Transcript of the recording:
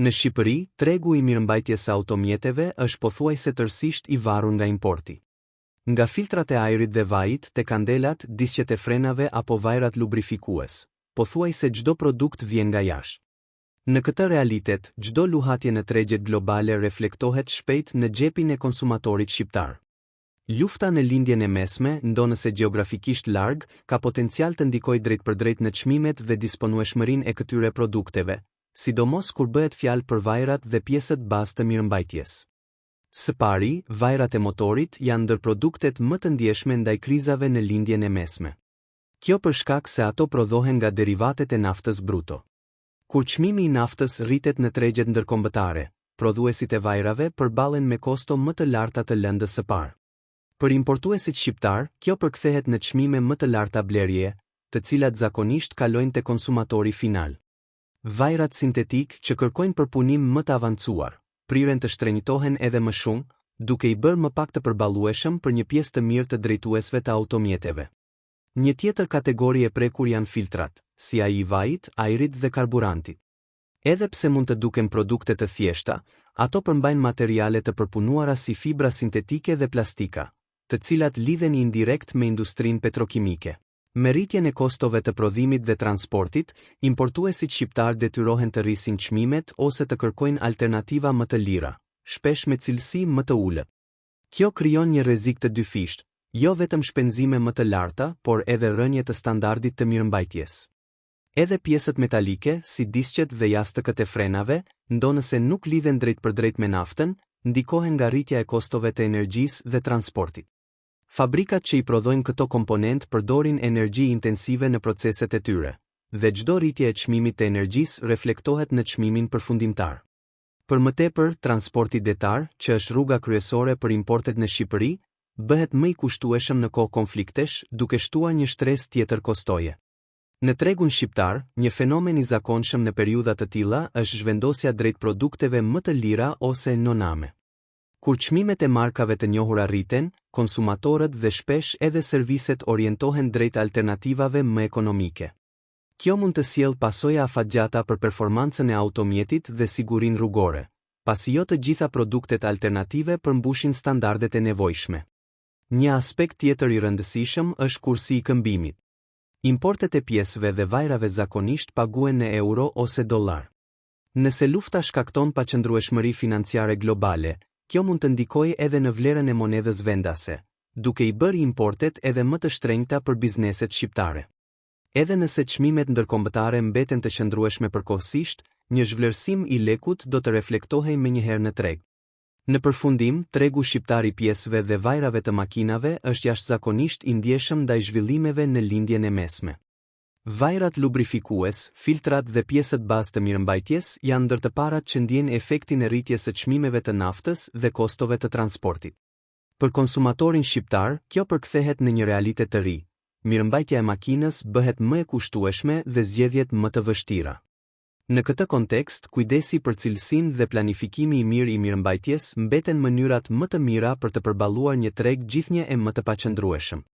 Në Shqipëri, tregu i mirëmbajtjes së automjeteve është pothuajse tërësisht i varur nga importi. Nga filtrat e ajrit dhe vajit te kandelat, disqet e frenave apo vajrat lubrifikues, pothuajse çdo produkt vjen nga jashtë. Në këtë realitet, çdo luhatje në tregjet globale reflektohet shpejt në xhepin e konsumatorit shqiptar. Lufta në lindjen e mesme, ndonëse gjeografikisht larg, ka potencial të ndikojë drejtpërdrejt në çmimet dhe disponueshmërinë e këtyre produkteve, sidomos kur bëhet fjalë për vajrat dhe pjesët bazë të mirëmbajtjes. Së pari, vajrat e motorit janë ndër produktet më të ndjeshme ndaj krizave në lindjen e mesme. Kjo për shkak se ato prodhohen nga derivatet e naftës bruto. Kur çmimi i naftës rritet në tregjet ndërkombëtare, prodhuesit e vajrave përballen me kosto më të larta të lëndës së parë. Për importuesit shqiptar, kjo përkthehet në çmime më të larta blerjeje, të cilat zakonisht kalojnë te konsumatori final. Vajrat sintetik që kërkojnë përpunim më të avancuar, priren të shtrenjtohen edhe më shumë, duke i bërë më pak të përballueshëm për një pjesë të mirë të drejtuesve të automjeteve. Një tjetër kategori e prekur janë filtrat, si ai i vajit, ajrit dhe karburantit. Edhe pse mund të duken produkte të thjeshta, ato përmbajnë materiale të përpunuara si fibra sintetike dhe plastika, të cilat lidhen indirekt me industrinë petrokimike. Me rritjen e kostove të prodhimit dhe transportit, importuesit shqiptar detyrohen të rrisin çmimet ose të kërkojnë alternativa më të lira, shpesh me cilësi më të ulët. Kjo krijon një rrezik të dyfisht, jo vetëm shpenzime më të larta, por edhe rënje të standardit të mirëmbajtjes. Edhe pjesët metalike, si disqet dhe jastëkët e frenave, ndonëse nuk lidhen drejtpërdrejt me naftën, ndikohen nga rritja e kostove të energjisë dhe transportit. Fabrikat që i prodhojnë këto komponent përdorin energji intensive në proceset e tyre, dhe çdo rritje e çmimit të energjisë reflektohet në çmimin përfundimtar. Për më tepër, transporti detar, që është rruga kryesore për importet në Shqipëri, bëhet më i kushtueshëm në kohë konfliktesh, duke shtuar një shtresë tjetër kostoje. Në tregun shqiptar, një fenomen i zakonshëm në periudha të tilla është zhvendosja drejt produkteve më të lira ose noname. Kur çmimet e markave të njohura rriten, konsumatorët dhe shpesh edhe serviset orientohen drejt alternativave më ekonomike. Kjo mund të sjellë pasoja afatgjata për performancën e automjetit dhe sigurinë rrugore, pasi jo të gjitha produktet alternative përmbushin standardet e nevojshme. Një aspekt tjetër i rëndësishëm është kursi i këmbimit. Importet e pjesëve dhe vajrave zakonisht paguhen në euro ose dollar. Nëse lufta shkakton paqëndrueshmëri financiare globale, kjo mund të ndikojë edhe në vlerën e monedhës vendase, duke i bërë importet edhe më të shtrenjta për bizneset shqiptare. Edhe nëse çmimet ndërkombëtare mbeten të qëndrueshme përkohësisht, një zhvlerësim i lekut do të reflektohej menjëherë në treg. Në përfundim, tregu shqiptar i pjesëve dhe vajrave të makinave është jashtëzakonisht i ndjeshëm ndaj zhvillimeve në lindjen e mesme. Vajrat lubrifikues, filtrat dhe pjesët bazë të mirëmbajtjes janë ndër të parat që ndjejnë efektin e rritjes së çmimeve të naftës dhe kostove të transportit. Për konsumatorin shqiptar, kjo përkthehet në një realitet të ri. Mirëmbajtja e makinës bëhet më e kushtueshme dhe zgjedhjet më të vështira. Në këtë kontekst, kujdesi për cilësinë dhe planifikimi i mirë i mirëmbajtjes mbeten mënyrat më të mira për të përballuar një treg gjithnjë e më të paqëndrueshëm.